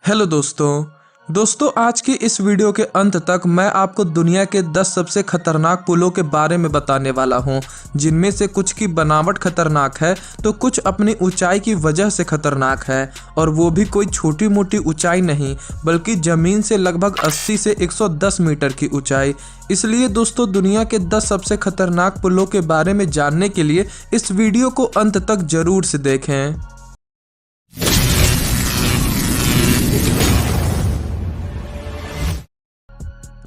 Hello दोस्तों आज की इस वीडियो के अंत तक मैं आपको दुनिया के 10 सबसे खतरनाक पुलों के बारे में बताने वाला हूं, जिनमें से कुछ की बनावट खतरनाक है तो कुछ अपनी ऊंचाई की वजह से खतरनाक है, और वो भी कोई छोटी मोटी ऊंचाई नहीं बल्कि ज़मीन से लगभग 80 से 110 मीटर की ऊंचाई। इसलिए दोस्तों दुनिया के 10 सबसे खतरनाक पुलों के बारे में जानने के लिए इस वीडियो को अंत तक जरूर से देखें।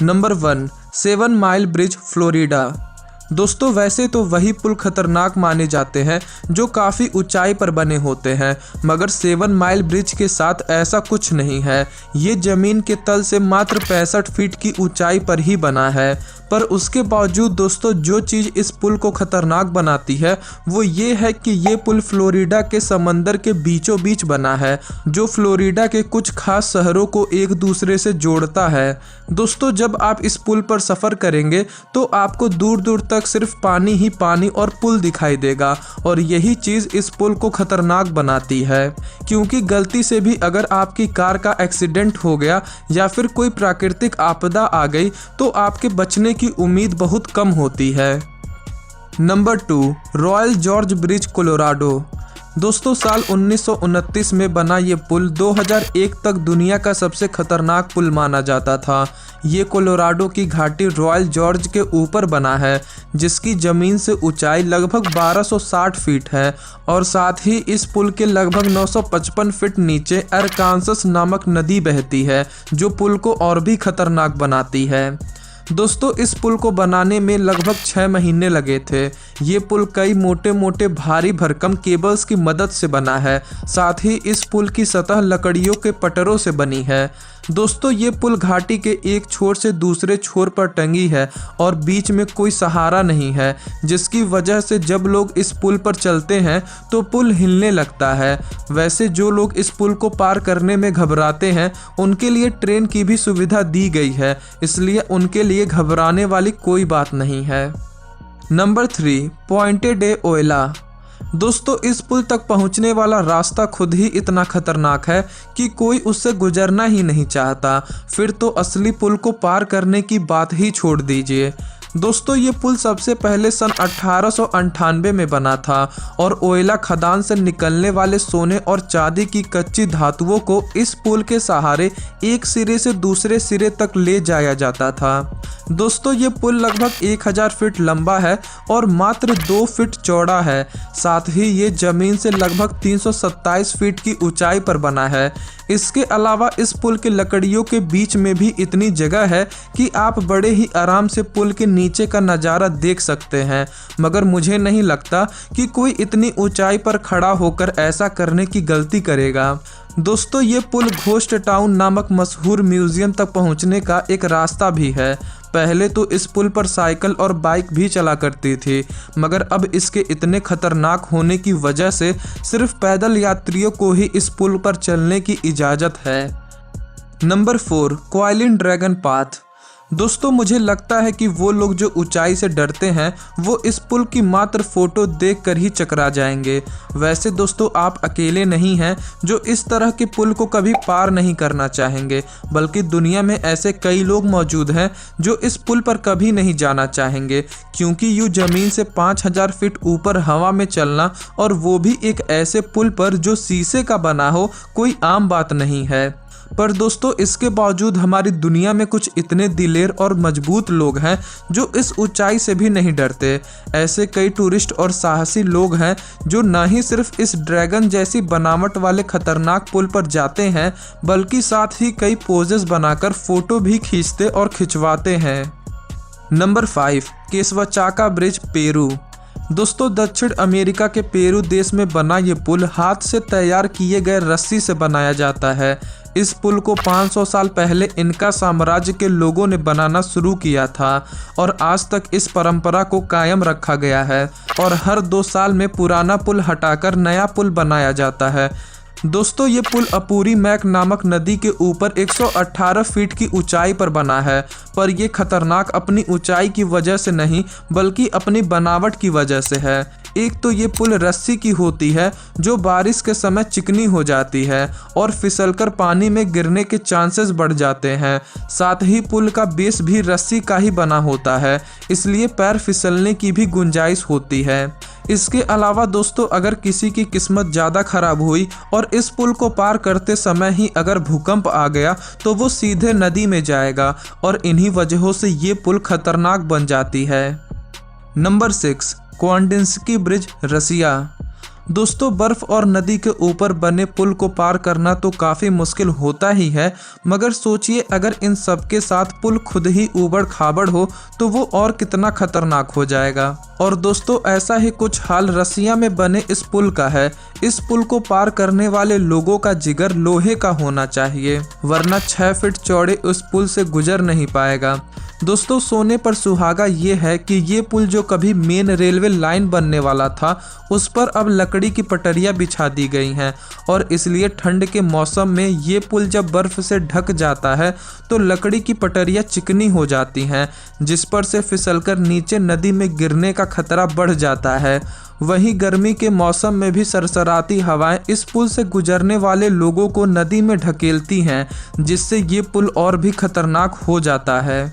Number 1, 7 mile bridge Florida. दोस्तों वैसे तो वही पुल खतरनाक माने जाते हैं जो काफ़ी ऊंचाई पर बने होते हैं, मगर 7 माइल ब्रिज के साथ ऐसा कुछ नहीं है। ये ज़मीन के तल से मात्र 65 फीट की ऊंचाई पर ही बना है। पर उसके बावजूद दोस्तों जो चीज़ इस पुल को खतरनाक बनाती है वो ये है कि ये पुल फ्लोरिडा के समंदर के बीचों बीच बना है, जो फ्लोरिडा के कुछ खास शहरों को एक दूसरे से जोड़ता है। दोस्तों जब आप इस पुल पर सफ़र करेंगे तो आपको दूर दूर तक सिर्फ पानी ही पानी और पुल दिखाई देगा, और यही चीज़ इस पुल को खतरनाक बनाती है, क्योंकि गलती से भी अगर आपकी कार का एक्सीडेंट हो गया या फिर कोई प्राकृतिक आपदा आ गई तो आपके बचने की उम्मीद बहुत कम होती है। Number 2, royal George bridge Colorado. दोस्तों साल 1929 में बना ये पुल 2001 तक दुनिया का सबसे खतरनाक पुल माना जाता था। ये कोलोराडो की घाटी रॉयल जॉर्ज के ऊपर बना है, जिसकी ज़मीन से ऊंचाई लगभग 1260 फीट है, और साथ ही इस पुल के लगभग 955 फीट नीचे अरकानसस नामक नदी बहती है, जो पुल को और भी खतरनाक बनाती है। दोस्तों इस पुल को बनाने में लगभग 6 महीने लगे थे। ये पुल कई मोटे मोटे भारी भरकम केबल्स की मदद से बना है, साथ ही इस पुल की सतह लकड़ियों के पटरों से बनी है। दोस्तों ये पुल घाटी के एक छोर से दूसरे छोर पर टंगी है और बीच में कोई सहारा नहीं है, जिसकी वजह से जब लोग इस पुल पर चलते हैं तो पुल हिलने लगता है। वैसे जो लोग इस पुल को पार करने में घबराते हैं उनके लिए ट्रेन की भी सुविधा दी गई है, इसलिए उनके लिए घबराने वाली कोई बात नहीं है। Number 3, Puente de Ojuela. दोस्तों इस पुल तक पहुंचने वाला रास्ता खुद ही इतना खतरनाक है कि कोई उससे गुजरना ही नहीं चाहता, फिर तो असली पुल को पार करने की बात ही छोड़ दीजिए। दोस्तों ये पुल सबसे पहले सन 1898 में बना था, और ओएला खदान से निकलने वाले सोने और चांदी की कच्ची धातुओं को इस पुल के सहारे एक सिरे से दूसरे सिरे तक ले जाया जाता था। दोस्तों ये पुल लगभग 1000 फीट लंबा है और मात्र 2 फीट चौड़ा है। साथ ही ये ज़मीन से लगभग 327 फीट की ऊंचाई पर बना है। इसके अलावा इस पुल के लकड़ियों के बीच में भी इतनी जगह है कि आप बड़े ही आराम से पुल के नीचे का नज़ारा देख सकते हैं, मगर मुझे नहीं लगता कि कोई इतनी ऊंचाई पर खड़ा होकर ऐसा करने की गलती करेगा। दोस्तों ये पुल घोस्ट टाउन नामक मशहूर म्यूजियम तक पहुंचने का एक रास्ता भी है। पहले तो इस पुल पर साइकिल और बाइक भी चला करती थी, मगर अब इसके इतने खतरनाक होने की वजह से सिर्फ पैदल यात्रियों को ही इस पुल पर चलने की इजाज़त है। Number 4, Guilin dragon path. दोस्तों मुझे लगता है कि वो लोग जो ऊंचाई से डरते हैं वो इस पुल की मात्र फ़ोटो देखकर ही चकरा जाएंगे। वैसे दोस्तों आप अकेले नहीं हैं जो इस तरह के पुल को कभी पार नहीं करना चाहेंगे, बल्कि दुनिया में ऐसे कई लोग मौजूद हैं जो इस पुल पर कभी नहीं जाना चाहेंगे, क्योंकि यूँ ज़मीन से 5000 फीट ऊपर हवा में चलना, और वो भी एक ऐसे पुल पर जो शीशे का बना हो, कोई आम बात नहीं है। पर दोस्तों इसके बावजूद हमारी दुनिया में कुछ इतने दिलेर और मजबूत लोग हैं जो इस ऊंचाई से भी नहीं डरते। ऐसे कई टूरिस्ट और साहसी लोग हैं जो न ही सिर्फ इस ड्रैगन जैसी बनावट वाले खतरनाक पुल पर जाते हैं, बल्कि साथ ही कई पोजेस बनाकर फोटो भी खींचते और खिंचवाते हैं। Number 5, Q'eswachaka bridge Peru. दोस्तों दक्षिण अमेरिका के पेरू देश में बना ये पुल हाथ से तैयार किए गए रस्सी से बनाया जाता है। इस पुल को 500 साल पहले इनका साम्राज्य के लोगों ने बनाना शुरू किया था, और आज तक इस परंपरा को कायम रखा गया है, और हर 2 साल में पुराना पुल हटाकर नया पुल बनाया जाता है। दोस्तों ये पुल अपूरी मैक नामक नदी के ऊपर 118 फीट की ऊंचाई पर बना है, पर यह खतरनाक अपनी ऊंचाई की वजह से नहीं बल्कि अपनी बनावट की वजह से है। एक तो ये पुल रस्सी की होती है जो बारिश के समय चिकनी हो जाती है और फिसलकर पानी में गिरने के चांसेस बढ़ जाते हैं। साथ ही पुल का बेस भी रस्सी का ही बना होता है, इसलिए पैर फिसलने की भी गुंजाइश होती है। इसके अलावा दोस्तों, अगर किसी की किस्मत ज़्यादा खराब हुई और इस पुल को पार करते समय ही अगर भूकंप आ गया तो वो सीधे नदी में जाएगा और इन्हीं वजहों से ये पुल खतरनाक बन जाती है। नंबर 6, क्वांडिंस्की ब्रिज, रसिया। दोस्तों, बर्फ और नदी के ऊपर बने पुल को पार करना तो काफ़ी मुश्किल होता ही है, मगर सोचिए अगर इन सब के साथ पुल खुद ही ऊबड़ खाबड़ हो तो वो और कितना खतरनाक हो जाएगा। और दोस्तों, ऐसा ही कुछ हाल रसिया में बने इस पुल का है। इस पुल को पार करने वाले लोगों का जिगर लोहे का होना चाहिए, वरना 6 फीट चौड़े उस पुल से गुजर नहीं पाएगा। दोस्तों, सोने पर सुहागा ये है कि ये पुल जो कभी मेन रेलवे लाइन बनने वाला था, उस पर अब लकड़ी की पटरियां बिछा दी गई हैं और इसलिए ठंड के मौसम में ये पुल जब बर्फ से ढक जाता है तो लकड़ी की पटरियां चिकनी हो जाती हैं, जिस पर से फिसलकर नीचे नदी में गिरने का खतरा बढ़ जाता है। वहीं गर्मी के मौसम में भी सरसराती हवाएं इस पुल से गुजरने वाले लोगों को नदी में ढकेलती हैं, जिससे ये पुल और भी खतरनाक हो जाता है।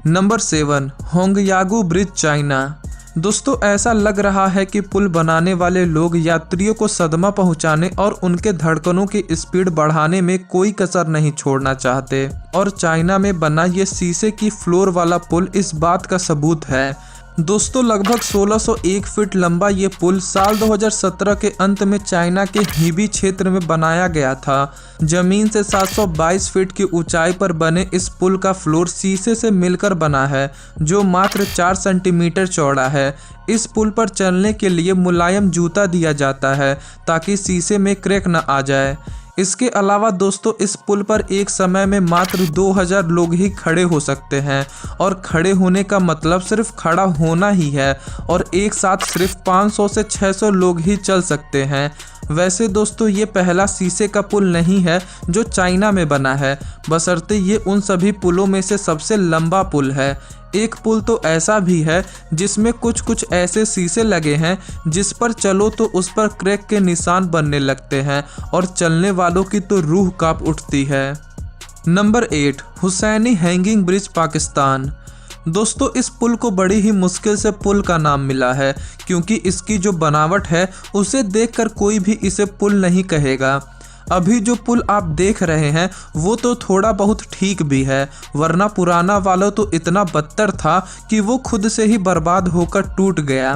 Number 7, Hongyagu bridge, China. दोस्तों, ऐसा लग रहा है कि पुल बनाने वाले लोग यात्रियों को सदमा पहुंचाने और उनके धड़कनों की स्पीड बढ़ाने में कोई कसर नहीं छोड़ना चाहते, और चाइना में बना ये शीशे की फ्लोर वाला पुल इस बात का सबूत है। दोस्तों, लगभग 1601 फीट लंबा ये पुल साल 2017 के अंत में चाइना के हीबी क्षेत्र में बनाया गया था। जमीन से 722 फीट की ऊंचाई पर बने इस पुल का फ्लोर शीशे से मिलकर बना है, जो मात्र 4 सेंटीमीटर चौड़ा है। इस पुल पर चलने के लिए मुलायम जूता दिया जाता है ताकि शीशे में क्रैक न आ जाए। इसके अलावा दोस्तों, इस पुल पर एक समय में मात्र 2000 लोग ही खड़े हो सकते हैं, और खड़े होने का मतलब सिर्फ खड़ा होना ही है, और एक साथ सिर्फ 500 से 600 लोग ही चल सकते हैं। वैसे दोस्तों, ये पहला शीशे का पुल नहीं है जो चाइना में बना है, बशर्ते ये उन सभी पुलों में से सबसे लंबा पुल है। एक पुल तो ऐसा भी है जिसमें कुछ ऐसे शीशे लगे हैं जिस पर चलो तो उस पर क्रैक के निशान बनने लगते हैं और चलने वालों की तो रूह कांप उठती है। Number 8, Husaini hanging bridge, Pakistan. दोस्तों, इस पुल को बड़ी ही मुश्किल से पुल का नाम मिला है, क्योंकि इसकी जो बनावट है उसे देखकर कोई भी इसे पुल नहीं कहेगा। अभी जो पुल आप देख रहे हैं वो तो थोड़ा बहुत ठीक भी है, वरना पुराना वाला तो इतना बदतर था कि वो खुद से ही बर्बाद होकर टूट गया।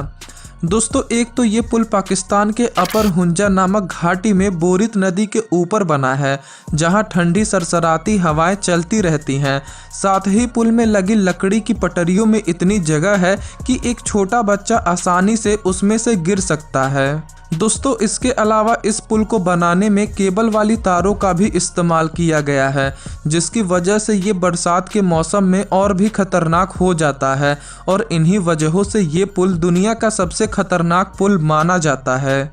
दोस्तों, एक तो ये पुल पाकिस्तान के अपर हुंजा नामक घाटी में बोरित नदी के ऊपर बना है, जहां ठंडी सरसराती हवाएं चलती रहती हैं। साथ ही पुल में लगी लकड़ी की पटरियों में इतनी जगह है कि एक छोटा बच्चा आसानी से उसमें से गिर सकता है। दोस्तों, इसके अलावा इस पुल को बनाने में केबल वाली तारों का भी इस्तेमाल किया गया है, जिसकी वजह से ये बरसात के मौसम में और भी खतरनाक हो जाता है, और इन्हीं वजहों से ये पुल दुनिया का सबसे खतरनाक पुल माना जाता है।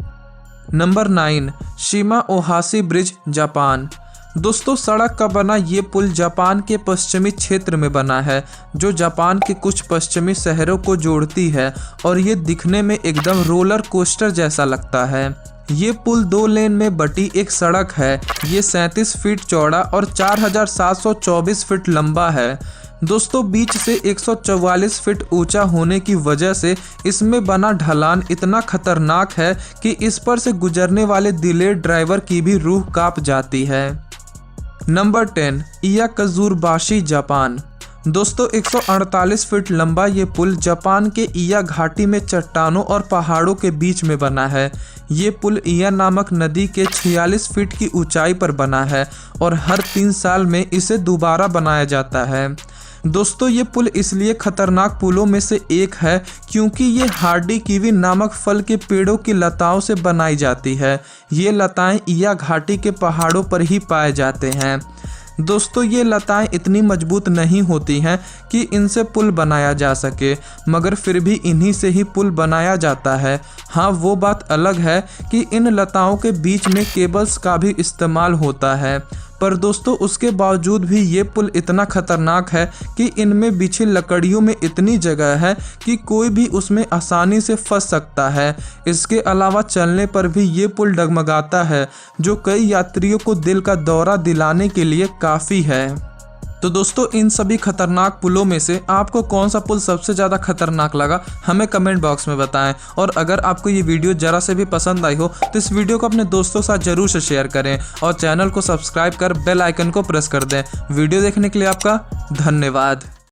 Number 9, Shima Ohashi bridge, Japan. दोस्तों, सड़क का बना ये पुल जापान के पश्चिमी क्षेत्र में बना है, जो जापान के कुछ पश्चिमी शहरों को जोड़ती है, और ये दिखने में एकदम रोलर कोस्टर जैसा लगता है। ये पुल 2 लेन में बटी एक सड़क है। ये 37 फीट चौड़ा और 4724 फीट लंबा है। दोस्तों, बीच से 144 फीट ऊंचा होने की वजह से इसमें बना ढलान इतना खतरनाक है कि इस पर से गुजरने वाले दिलेर ड्राइवर की भी रूह कांप जाती है। Number 10, Iya Kazurabashi, Japan. दोस्तों, 148 फीट लंबा ये पुल जापान के इया घाटी में चट्टानों और पहाड़ों के बीच में बना है। ये पुल इया नामक नदी के 46 फीट की ऊंचाई पर बना है और हर 3 साल में इसे दोबारा बनाया जाता है। दोस्तों, ये पुल इसलिए खतरनाक पुलों में से एक है क्योंकि ये हार्डी कीवी नामक फल के पेड़ों की लताओं से बनाई जाती है। ये लताएं इया घाटी के पहाड़ों पर ही पाए जाते हैं। दोस्तों, ये लताएं इतनी मजबूत नहीं होती हैं कि इनसे पुल बनाया जा सके, मगर फिर भी इन्हीं से ही पुल बनाया जाता है। हाँ, वो बात अलग है कि इन लताओं के बीच में केबल्स का भी इस्तेमाल होता है, पर दोस्तों उसके बावजूद भी ये पुल इतना खतरनाक है कि इनमें बिछी लकड़ियों में इतनी जगह है कि कोई भी उसमें आसानी से फंस सकता है। इसके अलावा चलने पर भी ये पुल डगमगाता है, जो कई यात्रियों को दिल का दौरा दिलाने के लिए काफ़ी है। तो दोस्तों इन सभी खतरनाक पुलों में से आपको कौन सा पुल सबसे ज़्यादा खतरनाक लगा, हमें कमेंट बॉक्स में बताएं। और अगर आपको ये वीडियो ज़रा से भी पसंद आई हो तो इस वीडियो को अपने दोस्तों के साथ जरूर से शेयर करें और चैनल को सब्सक्राइब कर बेल आइकन को प्रेस कर दें। वीडियो देखने के लिए आपका धन्यवाद।